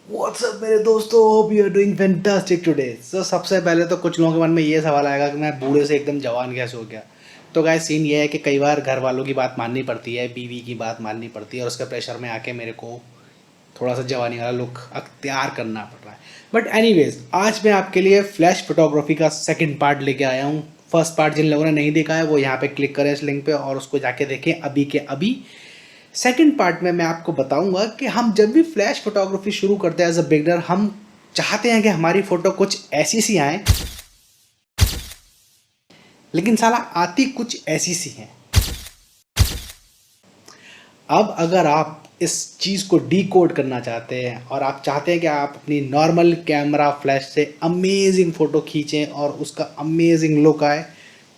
WhatsApp मेरे दोस्तों, hope you are doing fantastic today. So सबसे पहले तो कुछ लोगों के मन में ये सवाल आएगा कि मैं बूढ़े से एकदम जवान कैसे हो गया। तो गाइस सीन ये है कि कई बार घर वालों की बात माननी पड़ती है, बीवी की बात माननी पड़ती है और उसके प्रेशर में आके मेरे को थोड़ा सा जवानी वाला लुक अख्तियार करना पड़ रहा है। बट एनीवेज, आज मैं आपके लिए फ्लैश फोटोग्राफी का सेकंड पार्ट लेके आया हूँ। फर्स्ट पार्ट जिन लोगों ने नहीं देखा है वो यहाँ पे क्लिक करें इस लिंक पे और उसको जाके देखें अभी के अभी। सेकंड पार्ट में मैं आपको बताऊंगा कि हम जब भी फ्लैश फोटोग्राफी शुरू करते हैं एज अ बिगनर, हम चाहते हैं कि हमारी फोटो कुछ ऐसी सी आए, लेकिन साला आती कुछ ऐसी सी है। अब अगर आप इस चीज़ को डी कोड करना चाहते हैं और आप चाहते हैं कि आप अपनी नॉर्मल कैमरा फ्लैश से अमेजिंग फ़ोटो खींचें और उसका अमेजिंग लुक आए,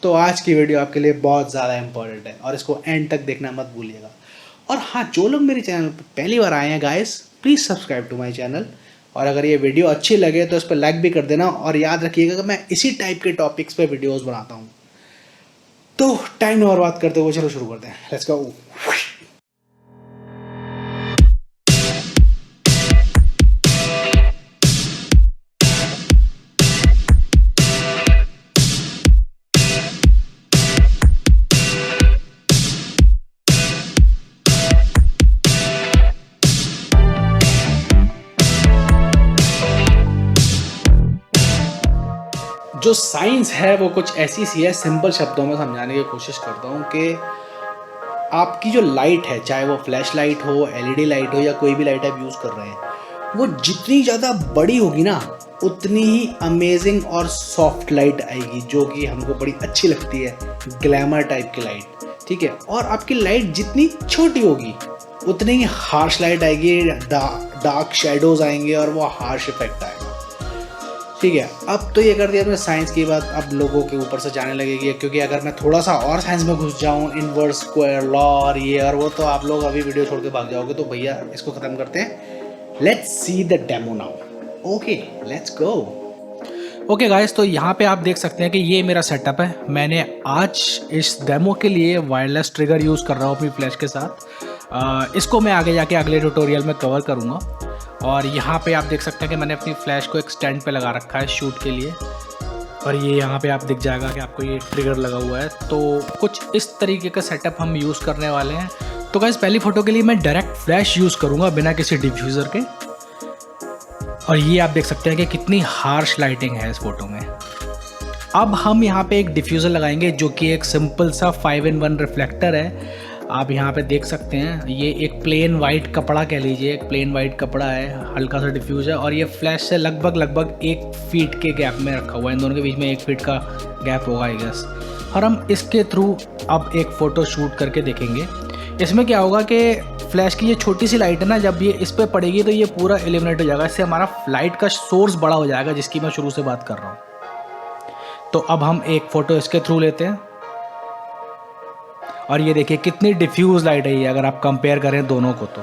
तो आज की वीडियो आपके लिए बहुत ज़्यादा इंपॉर्टेंट है और इसको एंड तक देखना मत भूलिएगा। और हाँ, जो लोग मेरे चैनल पर पहली बार आए हैं guys, please subscribe to my channel. और अगर ये वीडियो अच्छी लगे तो इस पर लाइक भी कर देना और याद रखिएगा कि मैं इसी टाइप के टॉपिक्स पे वीडियोस बनाता हूँ। तो टाइम और बात करते हुए चलो शुरू करते हैं। Let's go. जो साइंस है वो कुछ ऐसी सी है, सिंपल शब्दों में समझाने की कोशिश करता हूँ कि आपकी जो लाइट है, चाहे वो फ्लैश लाइट हो, एलईडी लाइट हो या कोई भी लाइट आप यूज़ कर रहे हैं, वो जितनी ज़्यादा बड़ी होगी ना उतनी ही अमेजिंग और सॉफ्ट लाइट आएगी, जो कि हमको बड़ी अच्छी लगती है, ग्लैमर टाइप की लाइट। ठीक है। और आपकी लाइट जितनी छोटी होगी उतनी ही हार्श लाइट आएगी, डार्क शेडोज आएंगे और वो हार्श इफेक्ट आएगा। ठीक है। अब तो ये कर दिया मैंने साइंस की बात, अब लोगों के ऊपर से जाने लगेगी, क्योंकि अगर मैं थोड़ा सा और साइंस में घुस जाऊँ, इनवर्स स्क्वायर लॉ और ये और वो, तो आप लोग अभी वीडियो छोड़ के भाग जाओगे। तो भैया इसको ख़त्म करते हैं। Let's see the demo now. Okay, let's go. Okay guys, तो यहाँ पे आप देख सकते हैं कि ये मेरा सेटअप है। मैंने आज इस डेमो के लिए वायरलेस ट्रिगर यूज़ कर रहा हूँ अपनी फ्लैश के साथ। इसको मैं आगे जाके अगले ट्यूटोरियल में कवर करूँगा। और यहाँ पे आप देख सकते हैं कि मैंने अपनी फ्लैश को एक स्टैंड पे लगा रखा है शूट के लिए, और ये यहाँ पे आप दिख जाएगा कि आपको ये ट्रिगर लगा हुआ है। तो कुछ इस तरीके का सेटअप हम यूज़ करने वाले हैं। तो गाइस, पहली फ़ोटो के लिए मैं डायरेक्ट फ्लैश यूज़ करूँगा बिना किसी डिफ्यूज़र के। और ये आप देख सकते हैं कि कितनी हार्श लाइटिंग है इस फोटो में। अब हम यहाँ पे एक डिफ्यूज़र लगाएंगे जो कि एक सिंपल सा 5-in-1 रिफ्लेक्टर है। आप यहाँ पे देख सकते हैं, ये एक प्लेन वाइट कपड़ा कह लीजिए, एक प्लेन वाइट कपड़ा है, हल्का सा डिफ्यूज़ है और ये फ्लैश से लगभग 1 फीट के गैप में रखा हुआ है। इन दोनों के बीच में 1 फीट का गैप होगा आई गेस। और हम इसके थ्रू अब एक फ़ोटो शूट करके देखेंगे। इसमें क्या होगा कि फ्लैश की ये छोटी सी लाइट है ना, जब ये इस पर पड़ेगी तो ये पूरा एलिमिनेट हो जाएगा। इससे हमारा लाइट का सोर्स बड़ा हो जाएगा, जिसकी मैं शुरू से बात कर रहा हूँ। तो अब हम एक फ़ोटो इसके थ्रू लेते हैं और ये देखिए कितनी डिफ्यूज लाइट है ये, अगर आप कंपेयर करें दोनों को। तो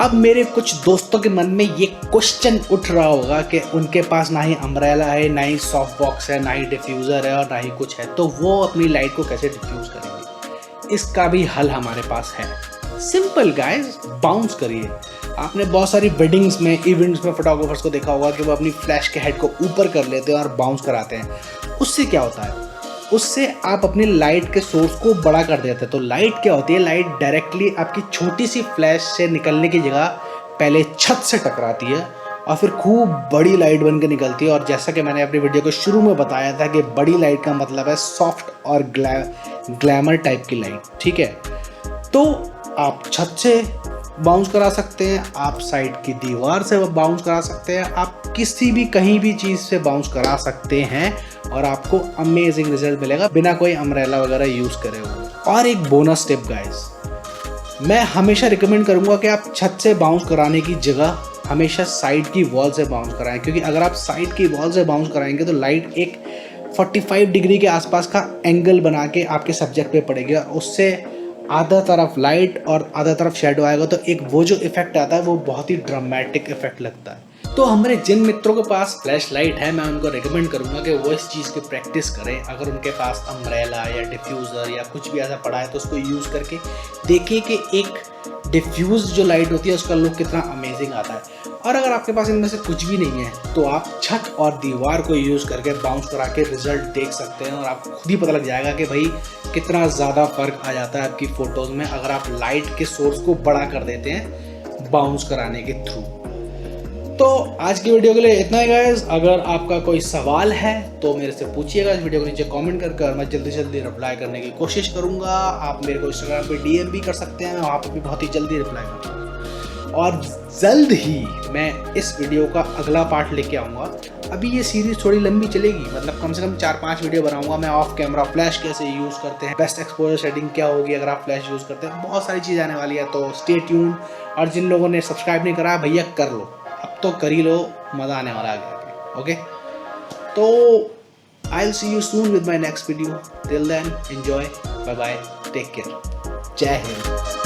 अब मेरे कुछ दोस्तों के मन में ये क्वेश्चन उठ रहा होगा कि उनके पास ना ही अम्ब्रेला है, ना ही सॉफ्ट बॉक्स है, ना ही डिफ्यूज़र है और ना ही कुछ है, तो वो अपनी लाइट को कैसे डिफ्यूज़ करेंगे। इसका भी हल हमारे पास है। सिंपल गाइस, बाउंस करिए। आपने बहुत सारी वेडिंग्स में, इवेंट्स में फोटोग्राफर्स को देखा होगा कि वो अपनी फ्लैश के हेड को ऊपर कर लेते हैं और बाउंस कराते हैं। उससे क्या होता है, उससे आप अपनी लाइट के सोर्स को बड़ा कर देते हैं। तो लाइट क्या होती है, लाइट डायरेक्टली आपकी छोटी सी फ्लैश से निकलने की जगह पहले छत से टकराती है और फिर खूब बड़ी लाइट बन के निकलती है। और जैसा कि मैंने अपनी वीडियो के शुरू में बताया था कि बड़ी लाइट का मतलब है सॉफ्ट और ग्लैमर टाइप की लाइट। ठीक है। तो आप छत से बाउंस करा सकते हैं, आप साइड की दीवार से बाउंस करा सकते हैं, आप किसी भी कहीं भी चीज़ से बाउंस करा सकते हैं और आपको अमेजिंग रिजल्ट मिलेगा बिना कोई अम्ब्रेला वगैरह यूज़ करे हुए। और एक बोनस टिप गाइस, मैं हमेशा रिकमेंड करूंगा कि आप छत से बाउंस कराने की जगह हमेशा साइड की वॉल से बाउंस कराएं, क्योंकि अगर आप साइड की वॉल से बाउंस कराएंगे तो लाइट एक 45 डिग्री के आसपास का एंगल बना के आपके सब्जेक्ट पे पड़ेगी और उससे आधा तरफ लाइट और आधा तरफ शेडो आएगा। तो एक वो जो इफेक्ट आता है वो बहुत ही ड्रामेटिक इफेक्ट लगता है। तो हमारे जिन मित्रों के पास फ्लैश लाइट है, मैं उनको रिकमेंड करूंगा कि वो इस चीज़ की प्रैक्टिस करें। अगर उनके पास अम्ब्रेला या डिफ्यूज़र या कुछ भी ऐसा पड़ा है तो उसको यूज़ करके देखिए कि एक डिफ्यूज जो लाइट होती है उसका लुक कितना अमेजिंग आता है। और अगर आपके पास इनमें से कुछ भी नहीं है तो आप छत और दीवार को यूज़ करके बाउंस करा के रिजल्ट देख सकते हैं और आपको खुद ही पता लग जाएगा कि भाई कितना ज़्यादा फर्क आ जाता है आपकी फ़ोटोज़ में अगर आप लाइट के सोर्स को बड़ा कर देते हैं बाउंस कराने के थ्रू। तो आज की वीडियो के लिए इतना ही गाइस। अगर आपका कोई सवाल है तो मेरे से पूछिएगा इस वीडियो को नीचे कमेंट करके और मैं जल्दी से जल्दी रिप्लाई करने की कोशिश करूंगा। आप मेरे को इंस्टाग्राम पे डीएम भी कर सकते हैं, मैं वहाँ पे भी बहुत ही जल्दी रिप्लाई करूँगा। और जल्द ही मैं इस वीडियो का अगला पार्ट लेके आऊँगा। अभी ये सीरीज थोड़ी लंबी चलेगी, मतलब कम से कम 4-5 वीडियो बनाऊंगा मैं। ऑफ कैमरा फ्लैश कैसे यूज़ करते हैं, बेस्ट एक्सपोजर सेटिंग क्या होगी अगर आप फ्लैश यूज़ करते हैं, बहुत सारी चीज़ आने वाली है। तो स्टे ट्यून। और जिन लोगों ने सब्सक्राइब नहीं करा भैया कर लो, अब तो कर ही लो, मज़ा आने वाला है आगे। ओके, तो I will see you soon with my next video. Till then enjoy, bye bye, take care, जय हिंद।